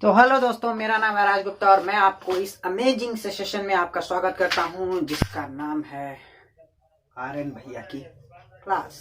तो हेलो दोस्तों, मेरा नाम है राज गुप्ता और मैं आपको इस अमेजिंग से सेशन में आपका स्वागत करता हूं जिसका नाम है आर्यन भैया की क्लास।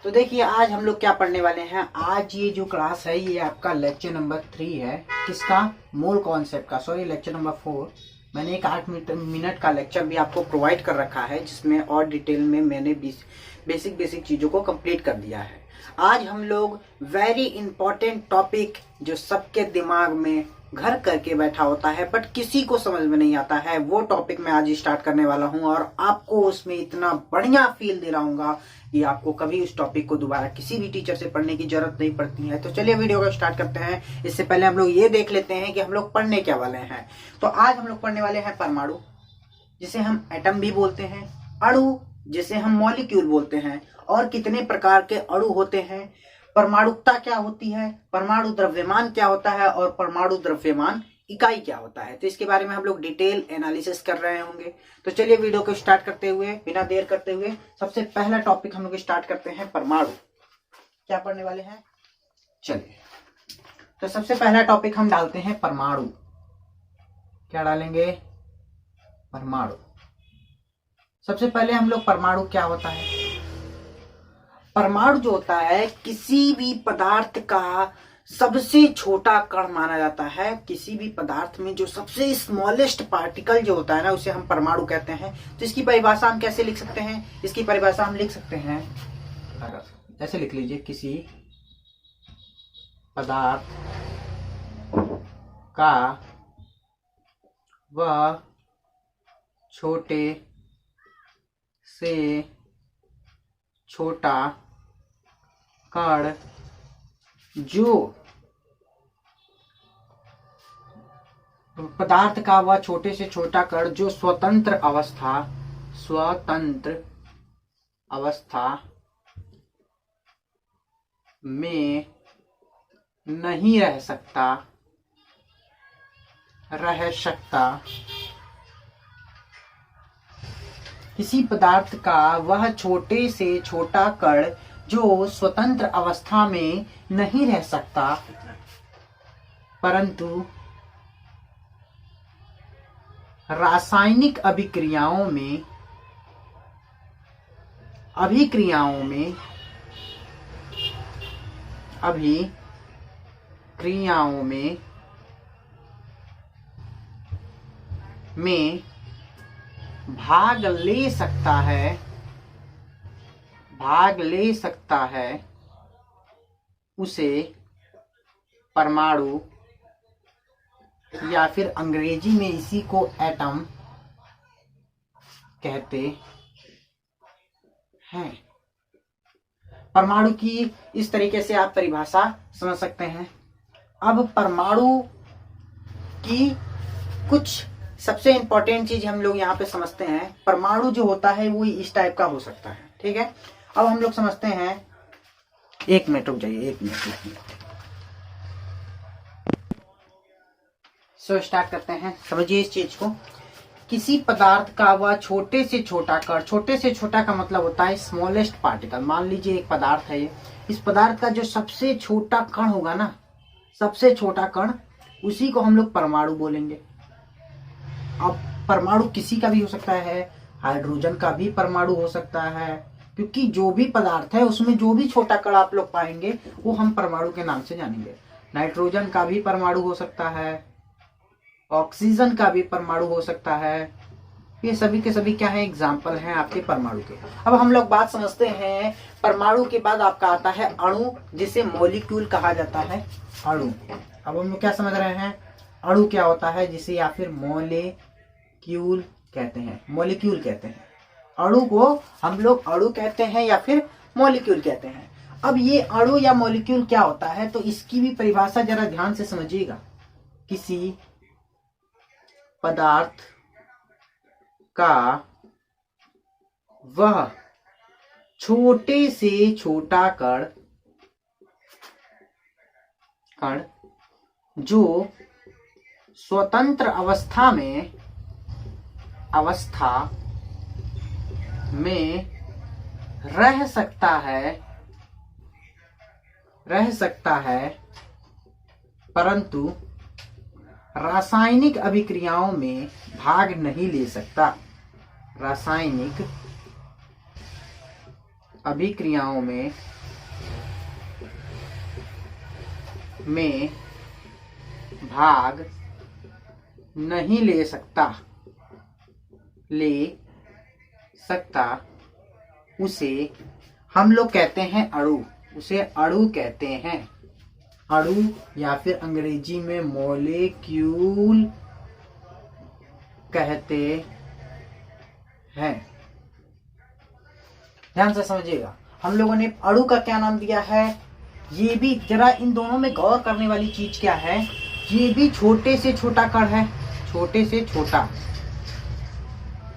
तो देखिए, आज हम लोग क्या पढ़ने वाले हैं। आज ये जो क्लास है ये आपका लेक्चर नंबर 3 है। किसका? मोल कॉन्सेप्ट का। Sorry, lecture number 4। मैंने एक 8 मिनट का लेक्चर भी आपको प्रोवाइड कर रखा है जिसमें और डिटेल में मैंने बेसिक चीजों को कंप्लीट कर दिया है। आज हम लोग वेरी इंपॉर्टेंट टॉपिक जो सबके दिमाग में घर करके बैठा होता है बट किसी को समझ में नहीं आता है, वो टॉपिक मैं आज स्टार्ट करने वाला हूं और आपको उसमें इतना बढ़िया फील दिलाऊंगा कि आपको कभी उस टॉपिक को दोबारा किसी भी टीचर से पढ़ने की जरूरत नहीं पड़ती है। तो चलिए वीडियो को स्टार्ट करते हैं। इससे पहले हम लोग ये देख लेते हैं कि हम लोग पढ़ने क्या वाले हैं। तो आज हम लोग पढ़ने वाले हैं परमाणु, जिसे हम एटम भी बोलते हैं, अणु जिसे हम मॉलिक्यूल बोलते हैं, और कितने प्रकार के अणु होते हैं, परमाणुकता क्या होती है, परमाणु द्रव्यमान क्या होता है और परमाणु द्रव्यमान इकाई क्या होता है। तो इसके बारे में हम लोग डिटेल एनालिसिस कर रहे होंगे। तो चलिए वीडियो को स्टार्ट करते हुए बिना देर करते हुए सबसे पहला टॉपिक हम लोग स्टार्ट करते हैं। परमाणु क्या पढ़ने वाले हैं, चलिए। तो सबसे पहला टॉपिक हम डालते हैं परमाणु। क्या डालेंगे? परमाणु। सबसे पहले हम लोग परमाणु क्या होता है। परमाणु जो होता है किसी भी पदार्थ का सबसे छोटा कण माना जाता है। किसी भी पदार्थ में जो सबसे स्मॉलेस्ट पार्टिकल जो होता है ना, उसे हम परमाणु कहते हैं। तो इसकी परिभाषा हम कैसे लिख सकते हैं? इसकी परिभाषा हम लिख सकते हैं, ऐसे लिख लीजिए, किसी पदार्थ का वह छोटे से छोटा कण जो पदार्थ का वह छोटे से छोटा कण जो स्वतंत्र अवस्था में नहीं रह सकता किसी पदार्थ का वह छोटे से छोटा कण जो स्वतंत्र अवस्था में नहीं रह सकता परंतु रासायनिक अभिक्रियाओं में भाग ले सकता है उसे परमाणु, या फिर अंग्रेजी में इसी को एटम कहते हैं। परमाणु की इस तरीके से आप परिभाषा समझ सकते हैं। अब परमाणु की कुछ सबसे इंपॉर्टेंट चीज हम लोग यहाँ पे समझते हैं। परमाणु जो होता है वो इस टाइप का हो सकता है, ठीक है। अब हम लोग समझते हैं, एक मिनट रुक जाइए, एक मिनट। सो स्टार्ट करते हैं। समझिए इस चीज को। किसी पदार्थ का वह छोटे से छोटा कण, छोटे से छोटा का मतलब होता है स्मॉलेस्ट पार्टिकल। मान लीजिए एक पदार्थ है ये, इस पदार्थ का जो सबसे छोटा कण होगा ना, सबसे छोटा कण, उसी को हम लोग परमाणु बोलेंगे। अब परमाणु किसी का भी हो सकता है, हाइड्रोजन का भी परमाणु हो सकता है, क्योंकि जो भी पदार्थ है उसमें जो भी छोटा कण आप लोग पाएंगे वो हम परमाणु के नाम से जानेंगे। नाइट्रोजन का भी परमाणु हो सकता है, ऑक्सीजन का भी परमाणु हो सकता है। ये सभी के सभी क्या है, एग्जाम्पल हैं आपके परमाणु के। अब हम लोग बात समझते हैं, परमाणु के बाद आपका आता है अणु, जिसे मॉलिक्यूल कहा जाता है। अणु, अब हम लोग क्या समझ रहे हैं, अणु क्या होता है, जिसे या फिर मॉलिक्यूल कहते हैं। अणु को हम लोग अणु कहते हैं या फिर मॉलिक्यूल कहते हैं। अब ये अणु या मॉलिक्यूल क्या होता है, तो इसकी भी परिभाषा जरा ध्यान से समझिएगा। किसी पदार्थ का वह छोटे से छोटा कण जो स्वतंत्र अवस्था में रह सकता है परंतु रासायनिक अभिक्रियाओं में भाग नहीं ले सकता। रासायनिक अभिक्रियाओं में भाग नहीं ले सकता उसे हम लोग कहते हैं अणु। उसे अणु कहते हैं। अणु या फिर अंग्रेजी में मॉलिक्यूल कहते हैं। ध्यान से समझिएगा, हम लोगों ने अणु का क्या नाम दिया है। ये भी जरा इन दोनों में गौर करने वाली चीज क्या है, ये भी छोटे से छोटा कण है। छोटे से छोटा,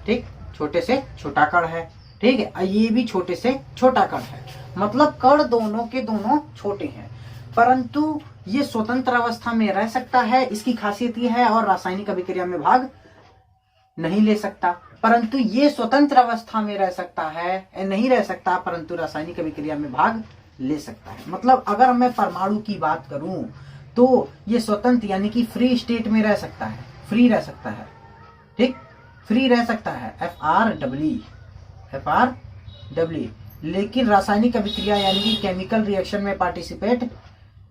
ठीक, छोटे से छोटा कण है, ठीक है। ये भी छोटे से छोटा कण है, मतलब कण दोनों के दोनों छोटे हैं, परंतु ये स्वतंत्र अवस्था में रह सकता है। इसकी खासियत ये है, और रासायनिक अभिक्रिया में भाग नहीं ले सकता, परंतु ये स्वतंत्र अवस्था में रह सकता है, नहीं रह सकता, परंतु रासायनिक अभिक्रिया में भाग ले सकता है। मतलब अगर मैं परमाणु की बात करूं तो ये स्वतंत्र यानी कि फ्री स्टेट में रह सकता है, फ्री रह सकता है, ठीक, फ्री रह सकता है, FR, लेकिन रासायनिक अभिक्रिया यानी कि केमिकल रिएक्शन में पार्टिसिपेट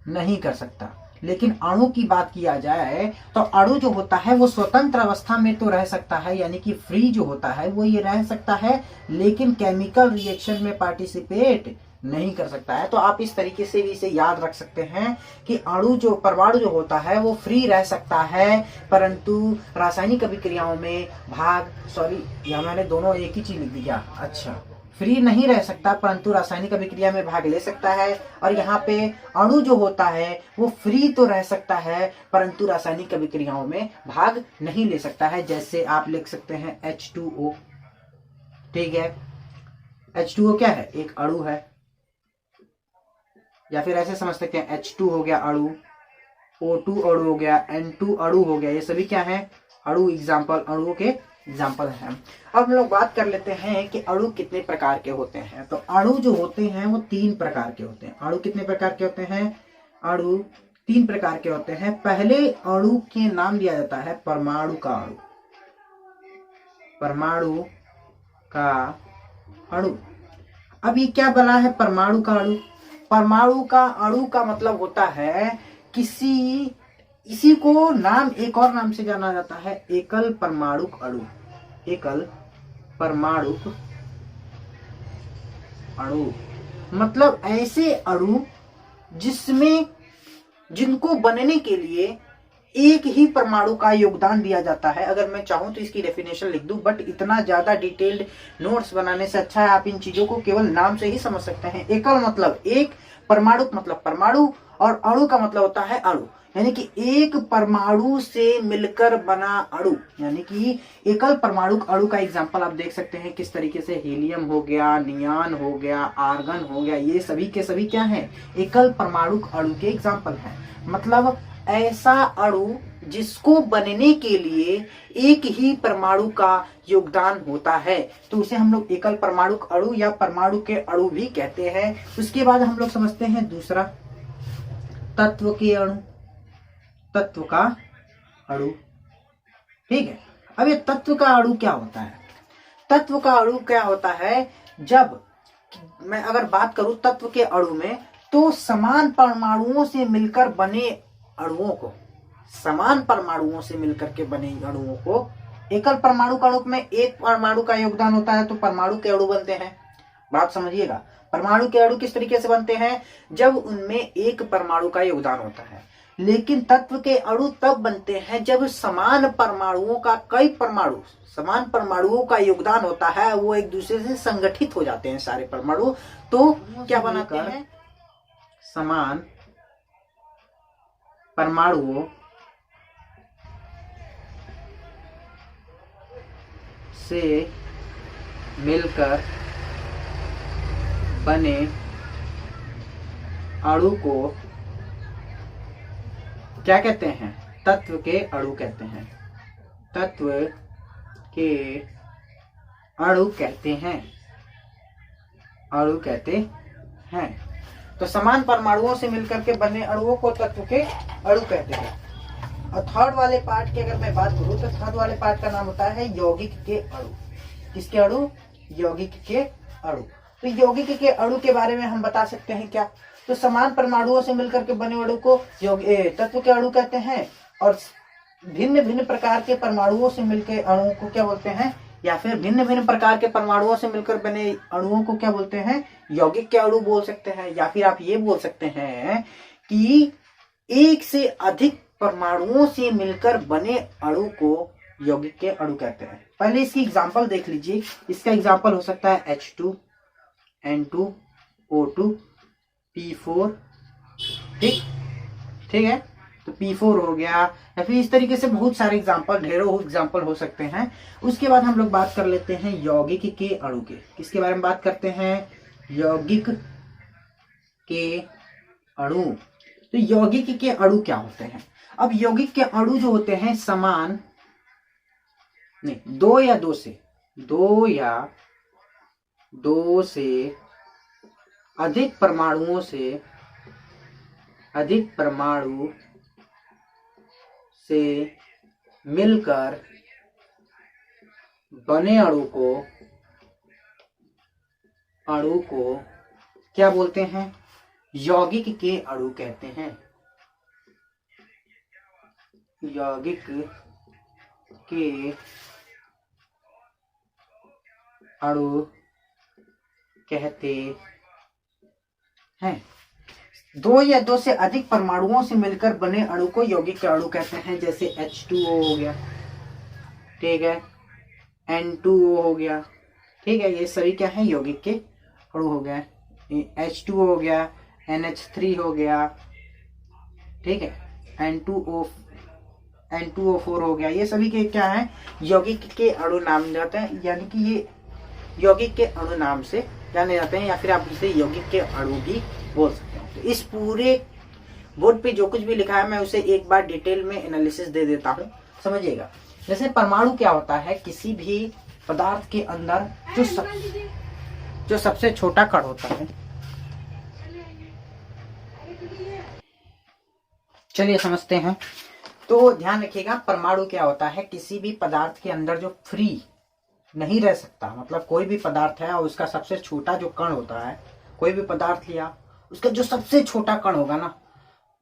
नहीं कर सकता। लेकिन अणु की बात किया जाए तो अणु जो होता है वो स्वतंत्र अवस्था में तो रह सकता है, यानी कि फ्री जो होता है वो ये रह सकता है, लेकिन केमिकल रिएक्शन में पार्टिसिपेट नहीं कर सकता है। तो आप इस तरीके से भी इसे याद रख सकते हैं कि परमाणु जो होता है वो फ्री रह सकता है, परंतु रासायनिक अभिक्रियाओं में यहाँ मैंने दोनों एक ही चीज लिख दिया। अच्छा, फ्री नहीं रह सकता परंतु रासायनिक अभिक्रिया में भाग ले सकता है। और यहाँ पे अणु जो होता है वो फ्री तो रह सकता है परंतु रासायनिक अभिक्रियाओं में भाग नहीं ले सकता है। जैसे आप लिख सकते हैं H2O, ठीक है। H2O क्या है, एक अणु है, या फिर ऐसे समझ सकते हैं H2 हो गया अणु, O2 अणु हो गया, N2 अणु हो गया। ये सभी क्या है, अणु एग्जाम्पल, अणुओं के एग्जाम्पल हैं। अब हम लोग बात कर लेते हैं कि अणु कितने प्रकार के होते हैं। तो अणु जो होते हैं वो 3 प्रकार के होते हैं। अणु कितने प्रकार के होते हैं, अणु 3 प्रकार के होते हैं। पहले अणु के नाम दिया जाता है परमाणु का अणु। परमाणु का अणु। अब ये क्या बना है परमाणु का अणु। परमाणु का अणु का मतलब होता है इसी को नाम एक और नाम से जाना जाता है एकल परमाणुक अणु। एकल परमाणुक अणु मतलब ऐसे अणु जिनको बनने के लिए एक ही परमाणु का योगदान दिया जाता है। अगर मैं चाहूं तो इसकी डेफिनेशन लिख दूं, बट इतना ज्यादा डिटेल्ड नोट्स बनाने से अच्छा है आप इन चीजों को केवल नाम से ही समझ सकते हैं। एकल मतलब एक, परमाणुक मतलब परमाणु, और अणु का मतलब होता है अणु, यानी कि एक परमाणु से मिलकर बना अणु। यानी कि एकल परमाणुक अणु का एग्जांपल आप देख सकते हैं किस तरीके से हीलियम हो गया, नियान हो गया, आर्गन हो गया, ये सभी के सभी क्या हैं, एकल परमाणुक अणु के एग्जांपल हैं। मतलब ऐसा अणु जिसको बनने के लिए एक ही परमाणु का योगदान होता है, तो उसे हम लोग एकल परमाणुक अणु या परमाणु के अणु भी कहते हैं। उसके बाद हम लोग समझते हैं दूसरा, तत्व के अणु। तत्व का अणु, ठीक है। अब ये तत्व का अणु क्या होता है। तत्व का अणु क्या होता है, जब मैं अगर बात करूं तत्व के अणु में, तो समान परमाणुओं से मिलकर बने अणुओं को, समान परमाणुओं से मिलकर के बने अणुओं को, एकल परमाणु अणु में एक परमाणु का योगदान होता है तो परमाणु के अणु बनते हैं। बात समझिएगा, परमाणु के अणु किस तरीके से बनते हैं, जब उनमें एक परमाणु का योगदान होता है। लेकिन तत्व के अणु तब बनते हैं जब समान परमाणुओं का समान परमाणुओं का योगदान होता है, वो एक दूसरे से संगठित हो जाते हैं सारे परमाणु, तो क्या बनाते हैं, समान परमाणुओं से मिलकर बने अणु को क्या कहते हैं, तत्व के अणु कहते हैं। तत्व के अणु कहते हैं, अणु कहते हैं। तो समान परमाणुओं से मिलकर के बने अणुओं को तत्व के अणु कहते हैं। और थर्ड वाले पार्ट की अगर मैं बात करूं तो थर्ड वाले पार्ट का नाम होता है यौगिक के अणु। किसके अणु? यौगिक के अणु। तो यौगिक के अणु के बारे में हम बता सकते हैं क्या? तो समान परमाणुओं से मिलकर के बने अणु को तत्व के अणु कहते हैं, और भिन्न भिन्न प्रकार के परमाणुओं से मिलकर अणुओं को क्या बोलते हैं, या फिर भिन्न भिन्न प्रकार के परमाणुओं से मिलकर बने अणुओं को क्या बोलते हैं? यौगिक के अणु बोल सकते हैं। या फिर आप ये बोल सकते हैं कि एक से अधिक परमाणुओं से मिलकर बने अणु को यौगिक के अणु कहते हैं। पहले इसकी एग्जांपल देख लीजिए। इसका एग्जांपल हो सकता है H2, N2, O2, P4। ठीक है, तो P4 हो गया, या फिर इस तरीके से बहुत सारे एग्जांपल, ढेरों एग्जांपल हो सकते हैं। उसके बाद हम लोग बात कर लेते हैं यौगिक के अणु के। किसके बारे में बात करते हैं? यौगिक के अणु। तो यौगिक के अणु क्या होते हैं? अब यौगिक के अणु जो होते हैं समान नहीं, दो या दो से अधिक परमाणु से मिलकर बने अणु को क्या बोलते हैं? यौगिक के अणु कहते हैं। यौगिक के अणु कहते हैं। दो या दो से अधिक परमाणुओं से मिलकर बने अणु को यौगिक के अणु कहते हैं। जैसे H2O हो गया, ठीक है, N2O हो गया, ठीक है, ये सभी क्या है? यौगिक के अणु हो गए। H2O हो गया, NH3 हो गया, ठीक है, N2O4 हो गया, ये सभी के क्या है? यौगिक के अणु नाम जाते हैं, यानी कि ये यौगिक के अणु नाम से जाने जाते हैं, या फिर आप इसे यौगिक के अणु भी बोल सकते हैं। तो इस पूरे बोर्ड पे जो कुछ भी लिखा है मैं उसे एक बार डिटेल में एनालिसिस दे देता हूँ, समझिएगा। जैसे परमाणु क्या होता है? किसी भी पदार्थ के अंदर जो सबसे छोटा कण होता है। चलिए समझते हैं। तो ध्यान रखिएगा, परमाणु क्या होता है? किसी भी पदार्थ के अंदर जो फ्री नहीं रह सकता, मतलब कोई भी पदार्थ है और उसका सबसे छोटा जो कण होता है, कोई भी पदार्थ लिया, उसका जो सबसे छोटा कण होगा ना,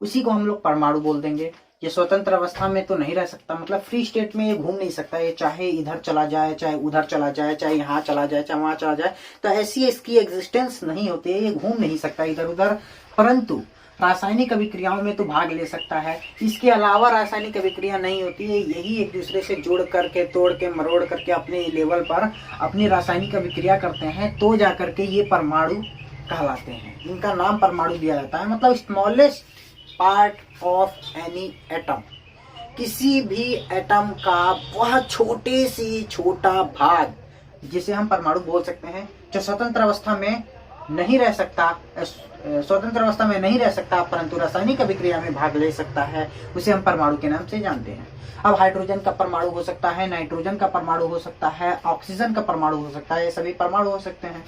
उसी को हम लोग परमाणु बोल देंगे। ये स्वतंत्र अवस्था में तो नहीं रह सकता, मतलब फ्री स्टेट में ये घूम नहीं सकता, ये चाहे इधर चला जाए, चाहे उधर चला जाए, चाहे यहाँ चला जाए, चाहे वहां चला जाए, तो ऐसी इसकी एग्जिस्टेंस नहीं होती है, ये घूम नहीं सकता इधर उधर। परंतु रासायनिक अभिक्रियाओं में तो भाग ले सकता है। इसके अलावा रासायनिक अभिक्रिया नहीं होती है, यही एक दूसरे से जुड़ करके, तोड़ के, मरोड़ करके अपने लेवल पर अपनी रासायनिक अभिक्रिया करते हैं, तो जाकर के ये परमाणु कहलाते हैं। इनका नाम परमाणु दिया जाता है। मतलब smallest part of any atom, किसी भी एटम का बहुत छोटे से छोटा भाग, जिसे हम परमाणु बोल सकते हैं, जो स्वतंत्र अवस्था में नहीं रह सकता परंतु रासायनिक अभिक्रिया में भाग ले सकता है, उसे हम परमाणु के नाम से जानते हैं। अब हाइड्रोजन का परमाणु हो सकता है, नाइट्रोजन का परमाणु हो सकता है, ऑक्सीजन का परमाणु हो सकता है, ये सभी परमाणु हो सकते हैं।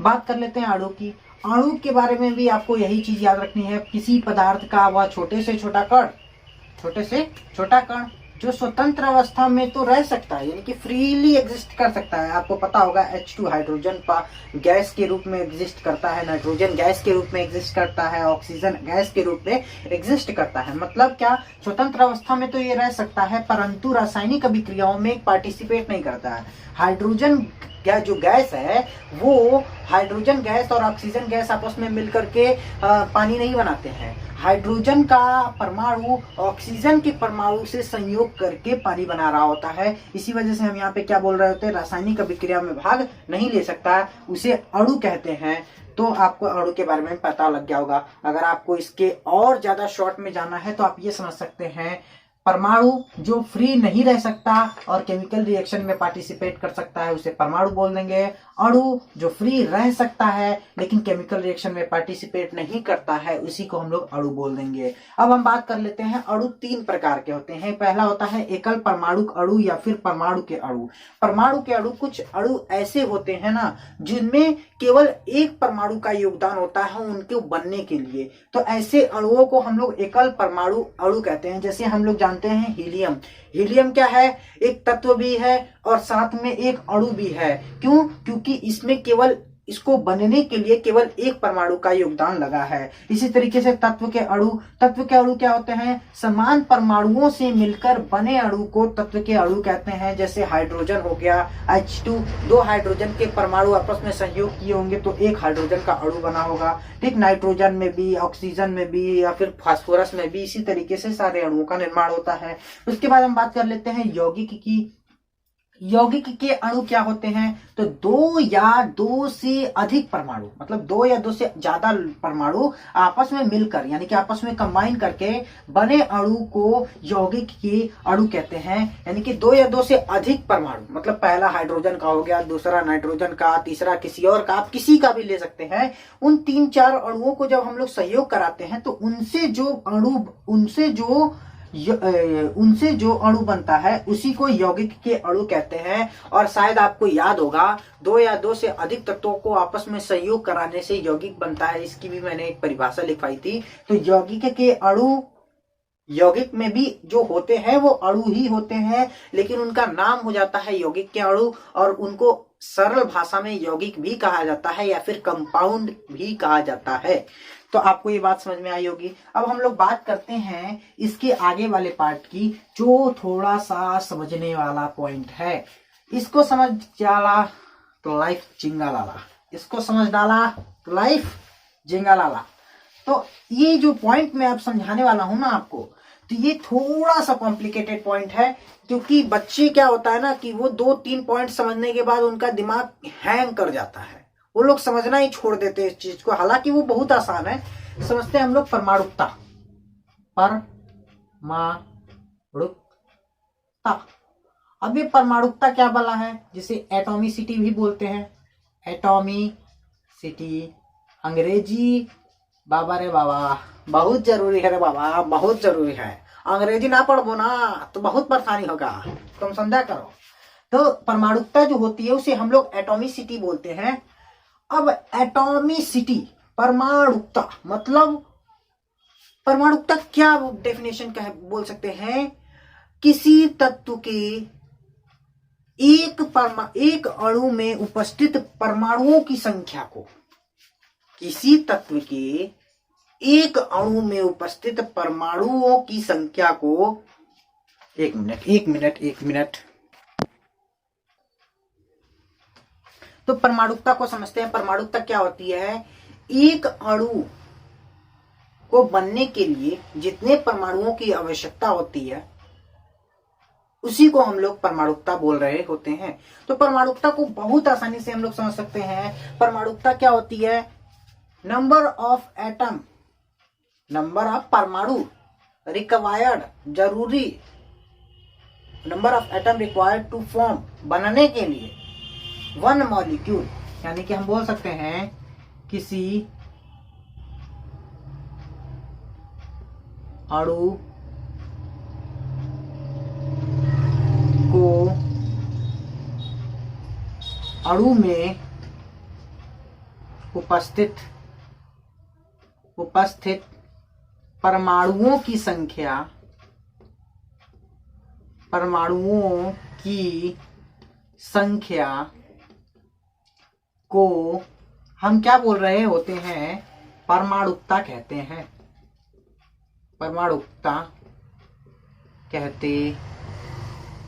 बात कर लेते हैं अणु की। अणु के बारे में भी आपको यही चीज याद रखनी है। किसी पदार्थ का वह छोटे से छोटा कण जो स्वतंत्र अवस्था में तो रह सकता है, यानी कि फ्रीली एग्जिस्ट कर सकता है। आपको पता होगा H2 हाइड्रोजन गैस के रूप में एग्जिस्ट करता है, नाइट्रोजन गैस के रूप में एग्जिस्ट करता है, ऑक्सीजन गैस के रूप में एग्जिस्ट करता है। मतलब क्या? स्वतंत्र अवस्था में तो ये रह सकता है, परंतु रासायनिक अभिक्रियाओं में पार्टिसिपेट नहीं करता है। हाइड्रोजन जो गैस है, वो हाइड्रोजन गैस और ऑक्सीजन गैस आपस में मिलकर के पानी नहीं बनाते हैं। हाइड्रोजन का परमाणु ऑक्सीजन के परमाणु से संयोग करके पानी बना रहा होता है। इसी वजह से हम यहाँ पे क्या बोल रहे होते हैं? रासायनिक अभिक्रिया में भाग नहीं ले सकता, उसे अणु कहते हैं। तो आपको अणु के बारे में पता लग गया होगा। अगर आपको इसके और ज्यादा शॉर्ट में जाना है तो आप ये समझ सकते हैं, परमाणु जो फ्री नहीं रह सकता और केमिकल रिएक्शन में पार्टिसिपेट कर सकता है, उसे परमाणु बोल देंगे। अणु जो फ्री रह सकता है लेकिन केमिकल रिएक्शन में पार्टिसिपेट नहीं करता है, उसी को हम लोग अणु बोल देंगे। अब हम बात कर लेते हैं, अणु 3 प्रकार के होते हैं। पहला होता है एकल परमाणु अणु या फिर परमाणु के अणु। परमाणु के अणु, कुछ अणु ऐसे होते हैं ना जिनमें केवल एक परमाणु का योगदान होता है उनके बनने के लिए, तो ऐसे अणुओं को हम लोग एकल परमाणु अणु कहते हैं। जैसे हम लोग जानते हैं हीलियम। हीलियम क्या है? एक तत्व भी है और साथ में एक अणु भी है। क्यों? क्योंकि इसमें केवल इसको बनने के लिए केवल एक परमाणु का योगदान लगा है। इसी तरीके से तत्व के अणु क्या होते हैं? समान परमाणुओं से मिलकर बने अणु को तत्व के अणु कहते हैं। जैसे हाइड्रोजन हो गया H2, दो हाइड्रोजन के परमाणु आपस में सहयोग किए होंगे तो एक हाइड्रोजन का अणु बना होगा। ठीक, नाइट्रोजन में भी, ऑक्सीजन में भी या फिर फास्फोरस में भी इसी तरीके से सारे अणुओं का निर्माण होता है। उसके बाद हम बात कर लेते हैं यौगिक की। यौगिक के अणु क्या होते हैं? तो दो या दो से अधिक परमाणु, मतलब दो या दो से ज्यादा परमाणु आपस में मिलकर यानी कि आपस में कंबाइन करके बने अणु को यौगिक के अणु कहते हैं। यानी कि दो या दो से अधिक परमाणु, मतलब पहला हाइड्रोजन का हो गया, दूसरा नाइट्रोजन का, तीसरा किसी और का, आप किसी का भी ले सकते हैं। उन 3-4 अणुओं को जब हम लोग सहयोग कराते हैं तो उनसे जो अणु बनता है उसी को यौगिक के अणु कहते हैं। और शायद आपको याद होगा, दो या दो से अधिक तत्वों को आपस में सहयोग कराने से यौगिक बनता है। इसकी भी मैंने एक परिभाषा लिखवाई थी। तो यौगिक के अणु, यौगिक में भी जो होते हैं वो अणु ही होते हैं, लेकिन उनका नाम हो जाता है यौगिक के अणु और उनको सरल भाषा में यौगिक भी कहा जाता है या फिर कंपाउंड भी कहा जाता है। तो आपको ये बात समझ में आई होगी। अब हम लोग बात करते हैं इसके आगे वाले पार्ट की, जो थोड़ा सा समझने वाला पॉइंट है। इसको समझ डाला तो लाइफ जिंगा लाला, इसको समझ डाला तो लाइफ जिंगा लाला। तो ये जो पॉइंट मैं अब समझाने वाला हूं ना आपको, तो ये थोड़ा सा कॉम्प्लिकेटेड पॉइंट है, क्योंकि बच्चे क्या होता है ना कि वो 2-3 पॉइंट समझने के बाद उनका दिमाग हैंग कर जाता है, वो लोग समझना ही छोड़ देते हैं इस चीज को। हालांकि वो बहुत आसान है, समझते हैं हम लोग परमाणुकता। अब ये परमाणुकता क्या बला है, जिसे एटॉमिसिटी भी बोलते हैं। एटॉमिसिटी अंग्रेजी, बाबा रे बाबा बहुत जरूरी है रे बाबा, बहुत जरूरी है। अंग्रेजी ना पढ़ो ना तो बहुत परेशानी होगा, तुम समझा करो। तो परमाणुकता जो होती है उसे हम लोग एटॉमिसिटी बोलते हैं। अब एटॉमिसिटी, परमाणुकता मतलब, परमाणुकता क्या डेफिनेशन का है बोल सकते हैं? किसी तत्व के एक अणु में उपस्थित परमाणुओं की संख्या को, किसी तत्व के एक अणु में उपस्थित परमाणुओं की संख्या को, एक मिनट। तो परमाणुकता को समझते हैं। परमाणुकता क्या होती है? एक अणु को बनने के लिए जितने परमाणुओं की आवश्यकता होती है उसी को हम लोग परमाणुकता बोल रहे होते हैं। तो परमाणुकता को बहुत आसानी से हम लोग समझ सकते हैं। परमाणुकता क्या होती है? Number of atom, number of परमाणु रिक्वायर्ड, जरूरी, number of atom required to form, बनने के लिए, वन मॉलिक्यूल। यानी कि हम बोल सकते हैं किसी अणु को, अणु में उपस्थित परमाणुओं की संख्या, को हम क्या बोल रहे होते हैं? परमाणुकता कहते हैं। परमाणुकता कहते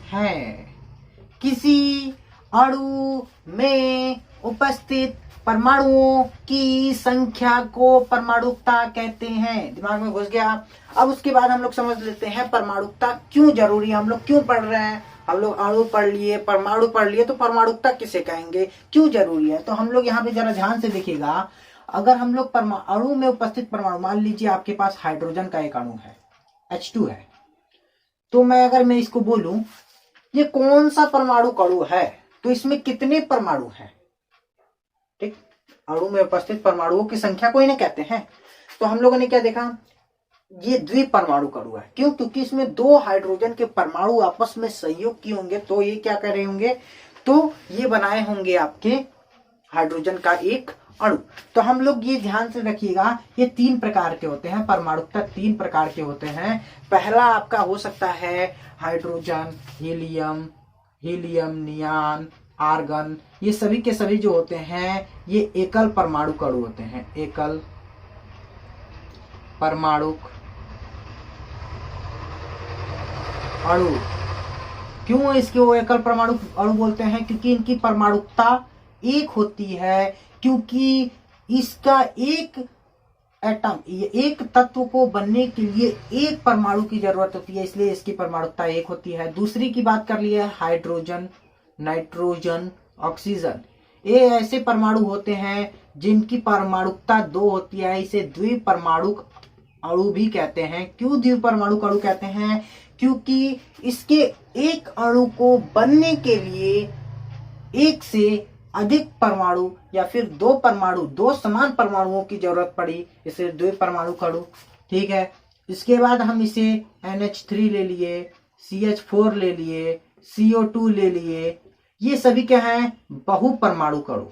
हैं। किसी अणु में उपस्थित परमाणुओं की संख्या को परमाणुकता कहते हैं। दिमाग में घुस गया? अब उसके बाद हम लोग समझ लेते हैं परमाणुकता क्यों जरूरी है, हम लोग क्यों पढ़ रहे हैं। हम लोग अणु पढ़ लिए, परमाणु पढ़ लिए, तो परमाणुकता किसे कहेंगे, क्यों जरूरी है? तो हम लोग यहाँ पे जरा ध्यान से देखिएगा। अगर हम लोग अणु में उपस्थित परमाणु, मान लीजिए आपके पास हाइड्रोजन का एक अणु है, H2 है, तो अगर मैं इसको बोलूं ये कौन सा परमाणु अणु है, तो इसमें कितने परमाणु हैं? ठीक, अणु में उपस्थित परमाणुओं की संख्या को इन्हें कहते हैं। तो हम लोगों ने क्या देखा, ये द्विपरमाणु अणु है। क्यों? क्योंकि इसमें 2 हाइड्रोजन के परमाणु आपस में सहयोग किए होंगे, तो ये क्या कर रहे होंगे, तो ये बनाए होंगे आपके हाइड्रोजन का एक अणु। तो हम लोग ये ध्यान से रखिएगा, ये 3 प्रकार के होते हैं, परमाणुकता 3 प्रकार के होते हैं। पहला आपका हो सकता है हाइड्रोजन, हीलियम, नियान, आर्गन, ये सभी के सभी जो होते हैं ये एकल परमाणु अणु होते हैं, एकल परमाणु अणु। क्यों इसको एकल परमाणु अणु बोलते हैं? क्योंकि इनकी परमाणुकता एक होती है, क्योंकि इसका एक एटम, एक तत्व को बनने के लिए एक परमाणु की जरूरत होती है, इसलिए इसकी परमाणुकता एक होती है। दूसरी की बात कर लिए हाइड्रोजन, नाइट्रोजन, ऑक्सीजन, ये ऐसे परमाणु होते हैं जिनकी परमाणुकता 2 होती है, इसे द्विपरमाणुक अणु भी कहते हैं। क्यों द्विपरमाणुक अणु कहते हैं? क्योंकि इसके एक अणु को बनने के लिए एक से अधिक परमाणु या फिर 2 परमाणु, 2 समान परमाणुओं की जरूरत पड़ी, इसे द्विपरमाणुक अणु। ठीक है, इसके बाद हम इसे NH3 ले लिए, CH4 ले लिए, CO2 ले लिए, ये सभी क्या है? बहुपरमाणु अणु।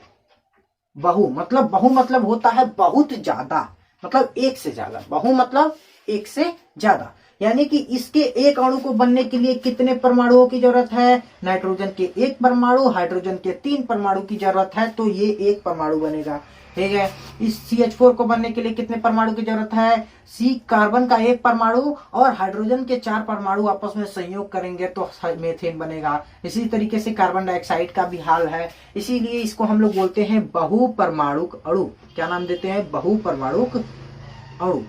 बहु मतलब होता है बहुत ज्यादा, मतलब एक से ज्यादा। बहु मतलब एक से ज्यादा, यानी कि इसके एक अणु को बनने के लिए कितने परमाणुओं की जरूरत है? नाइट्रोजन के 1 परमाणु, हाइड्रोजन के 3 परमाणु की जरूरत है, तो ये 1 परमाणु बनेगा। ठीक है, इस CH4 को बनने के लिए कितने परमाणु की जरूरत है? C कार्बन का 1 परमाणु और हाइड्रोजन के 4 परमाणु आपस में संयोग करेंगे तो मीथेन बनेगा। इसी तरीके से कार्बन डाइऑक्साइड का भी हाल है, इसीलिए इसको हम लोग बोलते हैं बहुपरमाणुक अणु। क्या नाम देते हैं? बहुपरमाणुक अणु।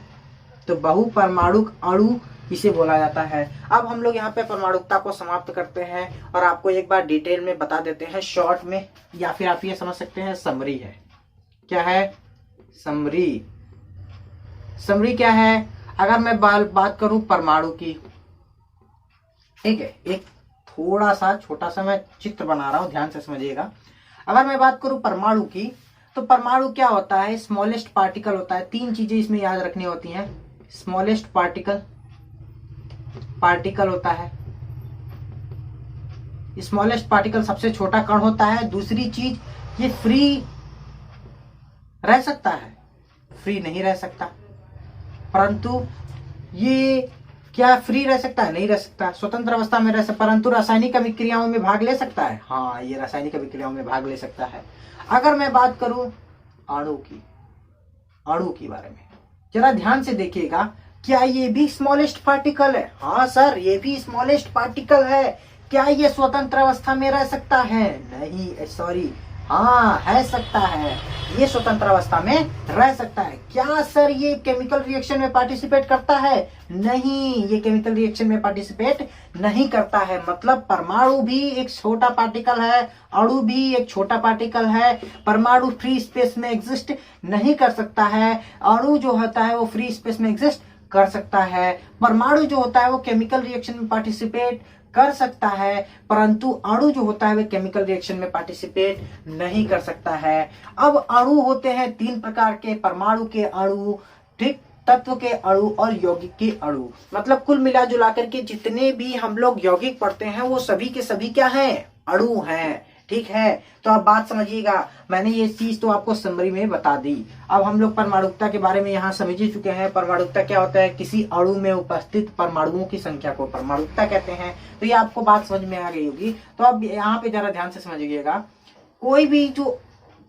तो बहुपरमाणुक अणु इसे बोला जाता है। अब हम लोग यहाँ पे परमाणुकता को समाप्त करते हैं और आपको एक बार डिटेल में बता देते हैं, शॉर्ट में, या फिर आप ये समझ सकते हैं समरी है। क्या है? समरी। समरी क्या है? अगर मैं बात करूं परमाणु की, ठीक है, एक थोड़ा सा छोटा सा मैं चित्र बना रहा हूं, ध्यान से समझिएगा। अगर मैं बात करूं परमाणु की, तो परमाणु क्या होता है? स्मॉलेस्ट पार्टिकल होता है। 3 चीजें इसमें याद रखनी होती हैं। स्मॉलेस्ट पार्टिकल होता है, स्मॉलेस्ट पार्टिकल सबसे छोटा कण होता है। दूसरी चीज, ये फ्री रह सकता है, फ्री नहीं रह सकता, परंतु ये क्या फ्री रह सकता है? नहीं रह सकता, स्वतंत्र अवस्था में रह सकता, परंतु रासायनिक अभिक्रियाओं में भाग ले सकता है। हाँ, ये रासायनिक अभिक्रियाओं में भाग ले सकता है। अगर मैं बात करूं अणु की बारे में, जरा ध्यान से देखिएगा, क्या ये भी स्मॉलेस्ट पार्टिकल है? हाँ सर, ये भी स्मॉलेस्ट पार्टिकल है। क्या ये स्वतंत्र अवस्था में रह सकता है? नहीं, सॉरी, हाँ है सकता है, ये स्वतंत्र अवस्था में रह सकता है। क्या सर ये केमिकल रिएक्शन में पार्टिसिपेट करता है? नहीं, ये केमिकल रिएक्शन में पार्टिसिपेट नहीं करता है। मतलब परमाणु भी एक छोटा पार्टिकल है, अणु भी एक छोटा पार्टिकल है। परमाणु फ्री स्पेस में एग्जिस्ट नहीं कर सकता है, अणु जो होता है वो फ्री स्पेस में एग्जिस्ट कर सकता है। परमाणु जो होता है वो केमिकल रिएक्शन में पार्टिसिपेट कर सकता है, परंतु अणु जो होता है वह केमिकल रिएक्शन में पार्टिसिपेट नहीं कर सकता है। अब अणु होते हैं 3 प्रकार के, परमाणु के अणु, ठीक, तत्व के अणु और यौगिक के अणु। मतलब कुल मिला जुला करके जितने भी हम लोग यौगिक पढ़ते हैं वो सभी के सभी क्या हैं? अणु हैं। ठीक है, तो अब बात समझिएगा, मैंने ये चीज तो आपको समरी में बता दी। अब हम लोग परमाणुकता के बारे में यहाँ समझ ही चुके हैं। परमाणुकता क्या होता है? किसी अणु में उपस्थित परमाणुओं की संख्या को परमाणुकता कहते हैं। तो ये आपको बात समझ में आ गई होगी। तो अब यहाँ पे जरा ध्यान से समझिएगा, कोई भी जो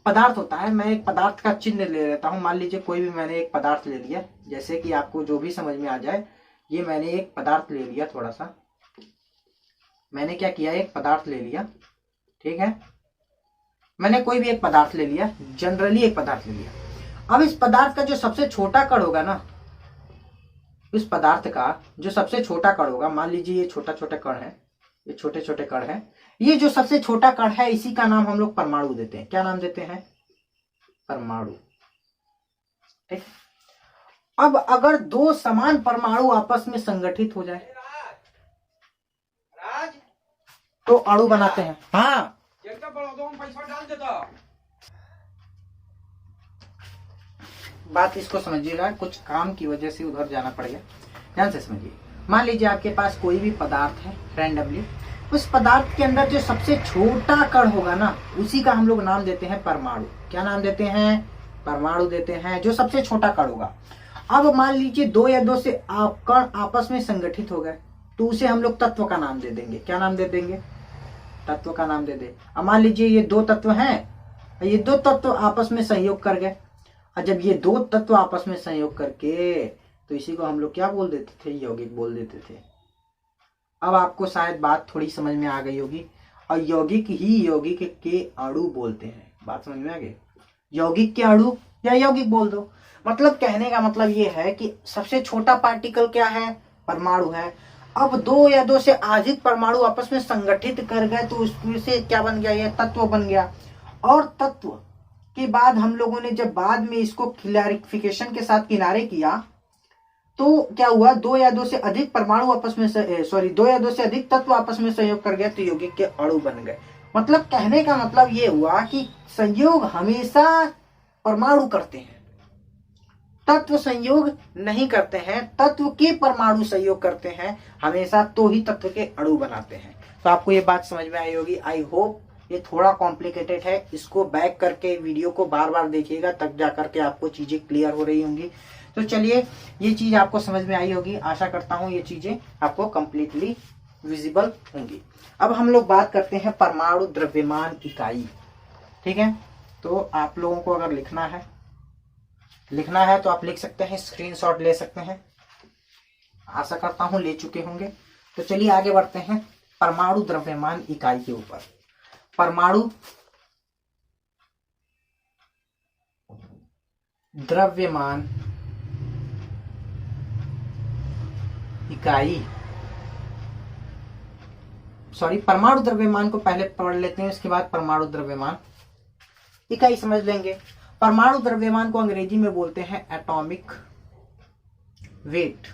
पदार्थ होता है, मैं एक पदार्थ का चिन्ह ले लेता हूँ। मान लीजिए कोई भी मैंने एक पदार्थ ले लिया, जैसे कि आपको जो भी समझ में आ जाए। ये मैंने एक पदार्थ ले लिया, थोड़ा सा मैंने क्या किया, एक पदार्थ ले लिया। ठीक है, मैंने कोई भी एक पदार्थ ले लिया, जनरली एक पदार्थ ले लिया। अब इस पदार्थ का जो सबसे छोटा कण होगा ना, इस पदार्थ का जो सबसे छोटा कण होगा, मान लीजिए ये छोटा छोटा कण है, ये छोटे छोटे कण है, ये जो सबसे छोटा कण है इसी का नाम हम लोग परमाणु देते हैं। क्या नाम देते हैं? परमाणु। ठीक, अब अगर 2 समान परमाणु आपस में संगठित हो जाए तो अणु बनाते हैं। हाँ, बात इसको समझिएगा, कुछ काम की वजह से उधर जाना पड़ गया, ध्यान से समझिए। मान लीजिए आपके पास कोई भी पदार्थ है रैंडमली, उस पदार्थ के अंदर जो सबसे छोटा कण होगा ना, उसी का हम लोग नाम देते हैं परमाणु। क्या नाम देते हैं? परमाणु देते हैं, जो सबसे छोटा कण होगा। अब मान लीजिए दो या दो से कण आपस में संगठित हो गए, तो उसे हम लोग तत्व का नाम दे देंगे। क्या नाम दे देंगे? तत्व का नाम दे दे। अब मान लीजिए ये दो तत्व हैं, ये दो तत्व आपस में संयोग कर गए, और जब ये दो तत्व आपस में संयोग करके, तो इसी को हम लोग क्या बोल देते थे? यौगिक बोल देते थे। अब आपको शायद बात थोड़ी समझ में आ गई होगी। और यौगिक ही यौगिक के अणु बोलते हैं। बात समझ में आ गई? यौगिक के अणु या यौगिक बोल दो। मतलब कहने का मतलब ये है कि सबसे छोटा पार्टिकल क्या है? परमाणु है। अब दो या दो से अधिक परमाणु आपस में संगठित कर गए, तो उसमें से क्या बन गया? ये तत्व बन गया। और तत्व के बाद हम लोगों ने जब बाद में इसको क्लैरिफिकेशन के साथ किनारे किया, तो क्या हुआ? दो या दो से अधिक परमाणु आपस में दो या दो से अधिक तत्व आपस में संयोग कर गए, तो यौगिक के अणु बन गए। मतलब कहने का मतलब ये हुआ कि संयोग हमेशा परमाणु करते हैं, तत्व संयोग नहीं करते हैं। तत्व के परमाणु संयोग करते हैं हमेशा, तो ही तत्व के अणु बनाते हैं। तो आपको ये बात समझ में आई होगी। I hope. ये थोड़ा कॉम्प्लिकेटेड है, इसको बैक करके वीडियो को बार बार देखिएगा, तब जाकर के आपको चीजें क्लियर हो रही होंगी। तो चलिए, ये चीज आपको समझ में आई होगी। आशा करता हूँ ये चीजें आपको कंप्लीटली विजिबल होंगी। अब हम लोग बात करते हैं परमाणु द्रव्यमान इकाई। ठीक है, तो आप लोगों को अगर लिखना है तो आप लिख सकते हैं, स्क्रीनशॉट ले सकते हैं। आशा करता हूं ले चुके होंगे। तो चलिए आगे बढ़ते हैं परमाणु द्रव्यमान इकाई के ऊपर। परमाणु द्रव्यमान इकाई, परमाणु द्रव्यमान को पहले पढ़ लेते हैं, उसके बाद परमाणु द्रव्यमान इकाई समझ लेंगे। परमाणु द्रव्यमान को अंग्रेजी में बोलते हैं एटॉमिक वेट।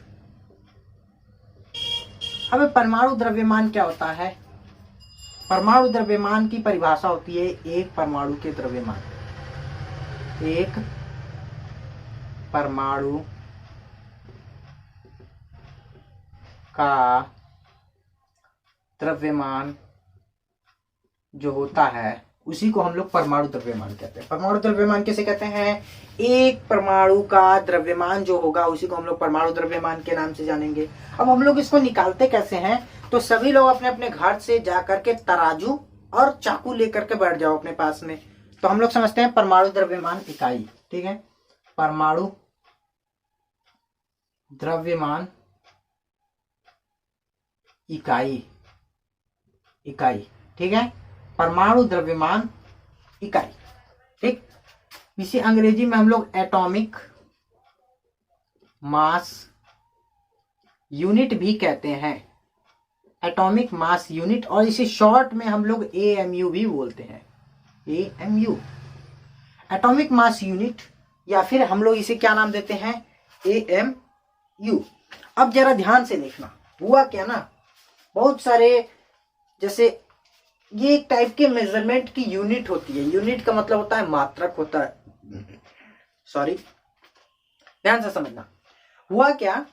अब परमाणु द्रव्यमान क्या होता है? परमाणु द्रव्यमान की परिभाषा होती है एक परमाणु के द्रव्यमान, एक परमाणु का द्रव्यमान जो होता है उसी को हम लोग परमाणु द्रव्यमान कहते हैं। परमाणु द्रव्यमान किसे कहते हैं? एक परमाणु का द्रव्यमान जो होगा उसी को हम लोग परमाणु द्रव्यमान के नाम से जानेंगे। अब हम लोग इसको निकालते कैसे हैं? तो सभी लोग अपने अपने घर से जाकर के तराजू और चाकू लेकर के बैठ जाओ अपने पास में। तो हम लोग समझते हैं परमाणु द्रव्यमान इकाई। ठीक है, परमाणु द्रव्यमान इकाई। ठीक है, परमाणु द्रव्यमान इकाई। ठीक, इसे अंग्रेजी में हम लोग एटॉमिक मास यूनिट भी कहते हैं, एटॉमिक मास यूनिट। और इसे शॉर्ट में हम लोग एएमयू भी बोलते हैं, एएमयू, एटॉमिक मास यूनिट, या फिर हम लोग इसे क्या नाम देते हैं? एएमयू। अब जरा ध्यान से देखना, हुआ क्या ना, बहुत सारे, जैसे ये एक टाइप के मेजरमेंट की यूनिट होती है। यूनिट का मतलब होता है मात्रक होता है, सॉरी, ध्यान से समझना। हुआ क्या,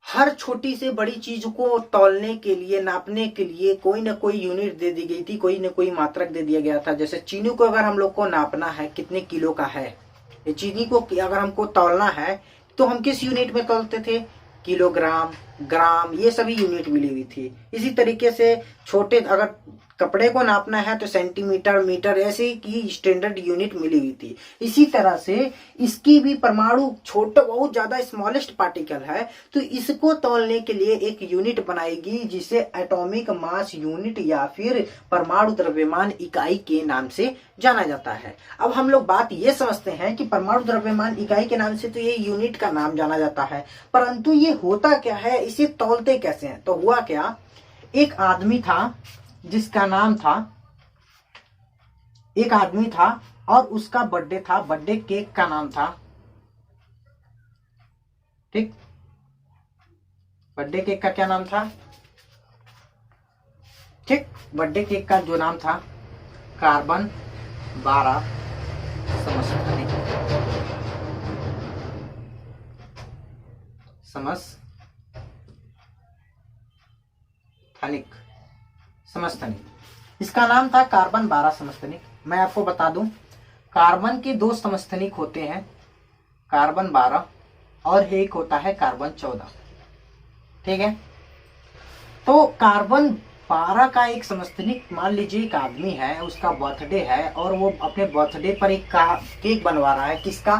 हर छोटी से बड़ी चीज को तौलने के लिए, नापने के लिए कोई ना कोई यूनिट दे दी गई थी, कोई ना कोई मात्रक दे दिया गया था। जैसे चीनी को अगर हम लोग को नापना है कितने किलो का है, ये चीनी को अगर हमको तौलना है तो हम किस यूनिट में तौलते थे? किलोग्राम, ग्राम, ये सभी यूनिट मिली हुई थी। इसी तरीके से छोटे अगर कपड़े को नापना है तो सेंटीमीटर, मीटर, ऐसे की स्टैंडर्ड यूनिट मिली हुई थी। इसी तरह से इसकी भी परमाणु छोटा, बहुत ज्यादा स्मॉलेस्ट पार्टिकल है, तो इसको तौलने के लिए एक यूनिट बनाएगी जिसे एटॉमिक मास यूनिट या फिर परमाणु द्रव्यमान इकाई के नाम से जाना जाता है। अब हम लोग बात ये समझते हैं कि परमाणु द्रव्यमान इकाई के नाम से तो ये यूनिट का नाम जाना जाता है, परंतु ये होता क्या है, इसे तौलते कैसे हैं? तो हुआ क्या, एक आदमी था जिसका नाम था, एक आदमी था और उसका बर्थडे था, बर्थडे केक का नाम था, ठीक, बर्थडे केक का क्या नाम था? ठीक, बर्थडे केक का जो नाम था कार्बन 12 समस्थानिक, समस्थानिक, इसका नाम था कार्बन 12 समस्थानिक। मैं आपको बता दूं, कार्बन के दो समस्थानिक होते हैं, कार्बन 12 और एक होता है कार्बन 14। ठीक है, तो कार्बन 12 का एक समस्थानिक, मान लीजिए एक आदमी है, उसका बर्थडे है और वो अपने बर्थडे पर एक केक बनवा रहा है। किसका?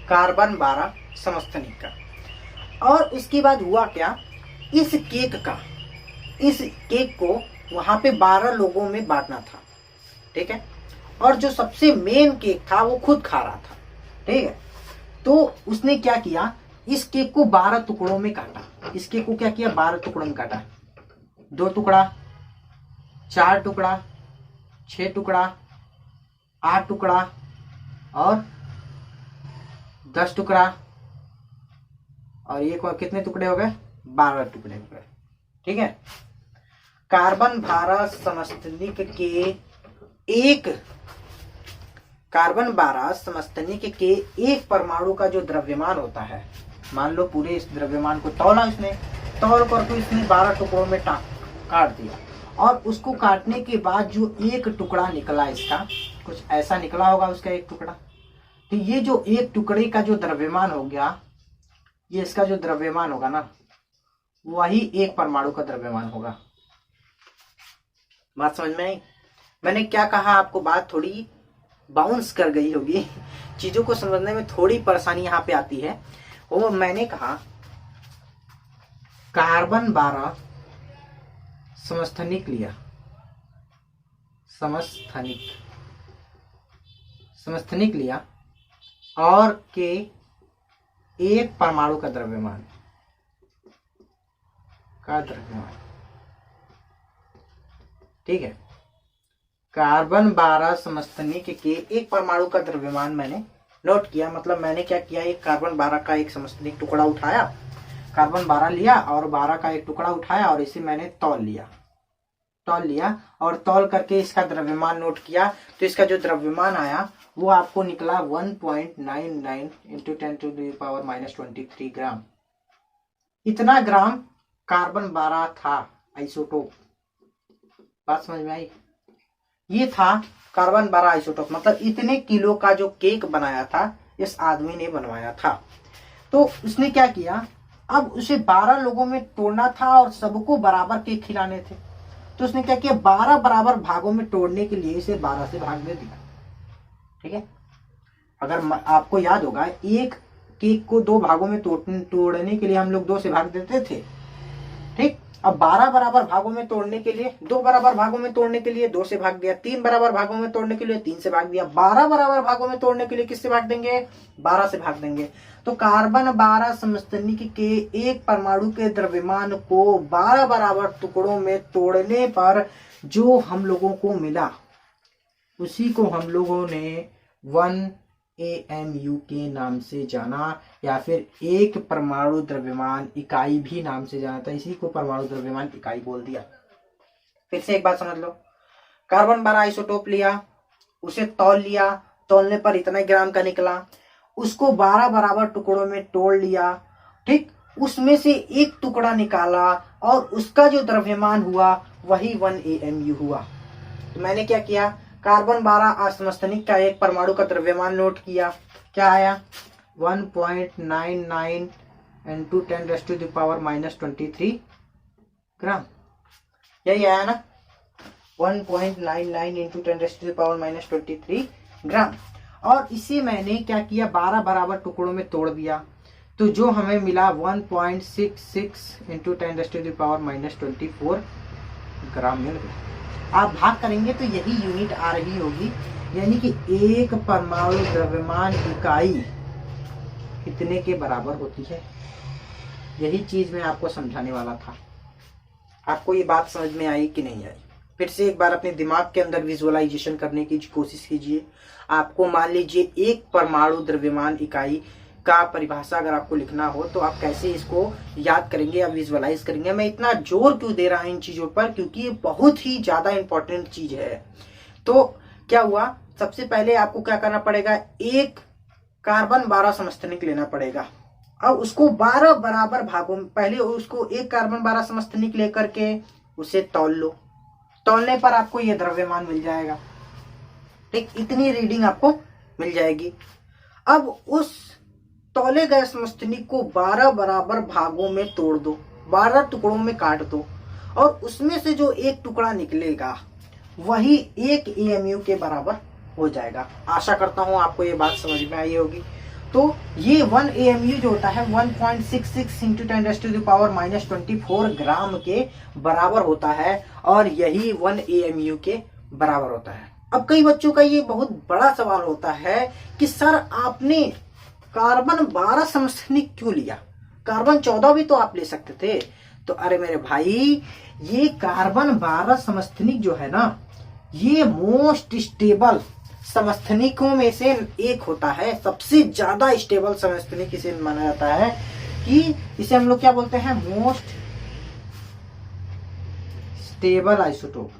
कार्बन 12 समस्थानिक का। और उसके बाद हुआ क्या, इस केक को वहां पे 12 लोगों में बांटना था। ठीक है, और जो सबसे मेन केक था वो खुद खा रहा था। ठीक है, तो उसने क्या किया, इस केक को 12 टुकड़ों में काटा। इस केक को क्या किया, 12 टुकड़ों में काटा। 2 टुकड़ा, 4 टुकड़ा, 6 टुकड़ा, 8 टुकड़ा और 10 टुकड़ा, और ये कितने टुकड़े हो गए, 12 टुकड़े हो गए। ठीक है, कार्बन 12 समस्थानिक के एक परमाणु का जो द्रव्यमान होता है, मान लो पूरे इस द्रव्यमान को तौला, इसने तौल करके इसने 12 टुकड़ों में काट दिया। और उसको काटने के बाद जो एक टुकड़ा निकला, इसका कुछ ऐसा निकला होगा, उसका एक टुकड़ा। तो ये जो एक टुकड़े का जो द्रव्यमान हो गया, ये इसका जो द्रव्यमान होगा ना, वही एक परमाणु का द्रव्यमान होगा। बात समझ में आई? मैंने क्या कहा आपको, बात थोड़ी बाउंस कर गई होगी, चीजों को समझने में थोड़ी परेशानी यहाँ पे आती है। वो मैंने कहा कार्बन 12 समस्थानिक लिया, समस्थानिक लिया और के एक परमाणु का द्रव्यमान ठीक है, कार्बन 12 समस्थानिक के एक परमाणु का द्रव्यमान मैंने नोट किया। मतलब मैंने क्या किया, एक कार्बन 12 का एक समस्थानिक टुकड़ा उठाया, कार्बन 12 लिया और 12 का एक टुकड़ा उठाया और इसे मैंने तौल लिया और तौल करके इसका द्रव्यमान नोट किया। तो इसका जो द्रव्यमान आया वो आपको निकला 1.99 इंटू 10⁻⁻23 ग्राम। इतना ग्राम कार्बन 12 था आइसोटोप। बात समझ में आई? ये था कार्बन 12 आइसोटोप, मतलब इतने किलो का जो केक बनाया था इस आदमी ने बनवाया था। तो उसने क्या किया, अब उसे 12 लोगों में तोड़ना था और सबको बराबर केक खिलाने थे। तो उसने क्या किया, 12 बराबर भागों में तोड़ने के लिए इसे 12 से भाग दे दिया। ठीक है, अगर आपको याद होगा, एक केक को 2 भागों में तोड़ने के लिए हम लोग 2 से भाग देते थे। ठीक, अब 12 बराबर भागों में तोड़ने के लिए 2 बराबर भागों में तोड़ने के लिए 2 से भाग दिया, 3 बराबर भागों में तोड़ने के लिए 3 से भाग दिया, 12 बराबर भागों में तोड़ने के लिए किससे भाग देंगे, 12 से भाग देंगे। तो कार्बन 12 समस्थानिक के एक परमाणु के द्रव्यमान को 12 बराबर टुकड़ों में तोड़ने पर जो हम लोगों को मिला, उसी को हम लोगों ने 1 AMU के नाम से जाना, या फिर एक परमाणु द्रव्यमान इकाई भी नाम से जाना था। इसी को परमाणु द्रव्यमान इकाई बोल दिया। फिर से एक बात समझ लो, कार्बन 12 आइसोटोप लिया, उसे तौल लिया, तौलने पर इतने ग्राम का निकला, उसको 12 बराबर टुकड़ों में तोड़ लिया। ठीक, उसमें से एक टुकड़ा निकाला और उसका जो द्रव्यमान हुआ वही 1 AMU हुआ। तो मैंने क्या किया, कार्बन 12 समस्थानिक का एक परमाणु का द्रव्यमान नोट किया। क्या आया, 1.99 इंटू 10⁻⁻23 ग्राम। यही आया ना, 1.99 इंटू 10⁻⁻23 ग्राम। और इसे मैंने क्या किया, 12 बराबर टुकड़ों में तोड़ दिया। तो जो हमें मिला 1.66 इंटू 10⁻⁻24 ग्राम मिल गया। आप भाग करेंगे तो यही यूनिट आ रही होगी, यानी कि एक परमाणु द्रव्यमान इकाई कितने के बराबर होती है। यही चीज मैं आपको समझाने वाला था। आपको ये बात समझ में आई कि नहीं आई? फिर से एक बार अपने दिमाग के अंदर विजुअलाइजेशन करने की कोशिश कीजिए। आपको मान लीजिए एक परमाणु द्रव्यमान इकाई का परिभाषा अगर आपको लिखना हो तो आप कैसे इसको याद करेंगे या विजुअलाइज करेंगे। मैं इतना जोर क्यों दे रहा हूं इन चीजों पर, क्योंकि ये बहुत ही ज्यादा इंपॉर्टेंट चीज है। तो क्या हुआ, सबसे पहले आपको क्या करना पड़ेगा, एक कार्बन 12 समस्थानिक लेना पड़ेगा। अब उसको 12 बराबर भागों में, पहले उसको एक कार्बन 12 समस्थानिक लेकर के उसे तौल लो, तौलने पर आपको यह द्रव्यमान मिल जाएगा। ठीक, इतनी रीडिंग आपको मिल जाएगी। अब उस तौले गए समस्थानिक को 12 बराबर भागों में तोड़ दो, 12 टुकड़ों में काट दो, और उसमें से जो एक टुकड़ा निकलेगा वही 1 AMU के बराबर हो जाएगा। आशा करता हूं आपको ये बात समझ में आई होगी। तो ये 1 AMU जो होता है 1.66 इंटू 10⁻⁻24 ग्राम के बराबर होता है, और यही 1 AMU के बराबर होता है। अब कई बच्चों का ये बहुत बड़ा सवाल होता है कि सर आपने कार्बन 12 समस्थानिक क्यों लिया, कार्बन 14 भी तो आप ले सकते थे। तो अरे मेरे भाई, ये कार्बन 12 समस्थानिक जो है ना, ये मोस्ट स्टेबल समस्थानिकों में से एक होता है। सबसे ज्यादा स्टेबल समस्थानिक इसे माना जाता है कि इसे हम लोग क्या बोलते हैं, most stable isotope.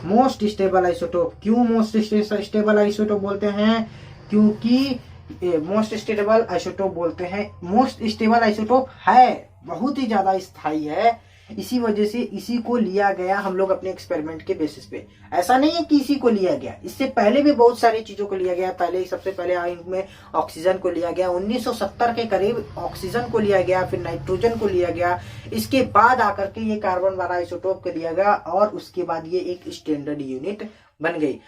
Most stable isotope. क्यों मोस्ट स्टेबल आइसोटोप बोलते हैं? क्योंकि मोस्ट स्टेबल आइसोटोप बोलते हैं, मोस्ट स्टेबल आइसोटोप है, बहुत ही ज्यादा स्थायी है, इसी वजह से इसी को लिया गया हम लोग अपने एक्सपेरिमेंट के बेसिस पे। ऐसा नहीं है कि इसी को लिया गया, इससे पहले भी बहुत सारी चीजों को लिया गया। पहले सबसे पहले इनमें ऑक्सीजन को लिया गया, 1970 के करीब ऑक्सीजन को लिया गया, फिर नाइट्रोजन को लिया गया, इसके बाद आकर के ये कार्बन 12 आइसोटोप को लिया गया, और उसके बाद ये एक स्टैंडर्ड यूनिट बन गई।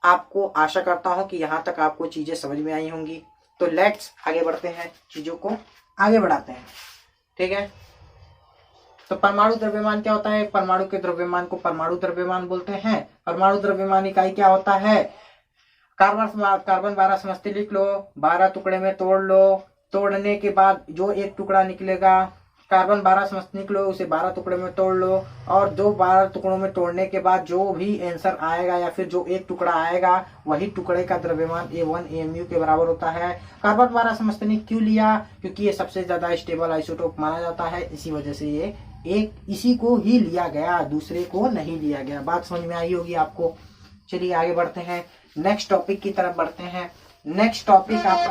आपको आशा करता हूं कि यहाँ तक आपको चीजें समझ में आई होंगी। तो लेट्स आगे बढ़ते हैं, चीजों को आगे बढ़ाते हैं, ठीक है। तो परमाणु द्रव्यमान क्या होता है? परमाणु के द्रव्यमान को परमाणु द्रव्यमान बोलते हैं। परमाणु द्रव्यमान इकाई क्या होता है? कार्बन 12 समस्थानिक लिख लो, 12 टुकड़े में तोड़ लो, तोड़ने के बाद जो एक टुकड़ा निकलेगा, कार्बन 12 समस्थानिक लो, उसे 12 टुकड़े में तोड़ लो, और जो 12 टुकड़ों में तोड़ने के बाद जो भी आंसर आएगा या फिर जो एक टुकड़ा आएगा वही टुकड़े का द्रव्यमान 1 AMU के बराबर होता है। कार्बन 12 समस्थानिक क्यों लिया? क्योंकि ये सबसे ज्यादा स्टेबल आइसोटोप माना जाता है, इसी वजह से ये इसी को ही लिया गया, दूसरे को नहीं लिया गया। बात समझ में आई होगी आपको। चलिए आगे बढ़ते हैं, नेक्स्ट टॉपिक की तरफ बढ़ते हैं। नेक्स्ट टॉपिक आप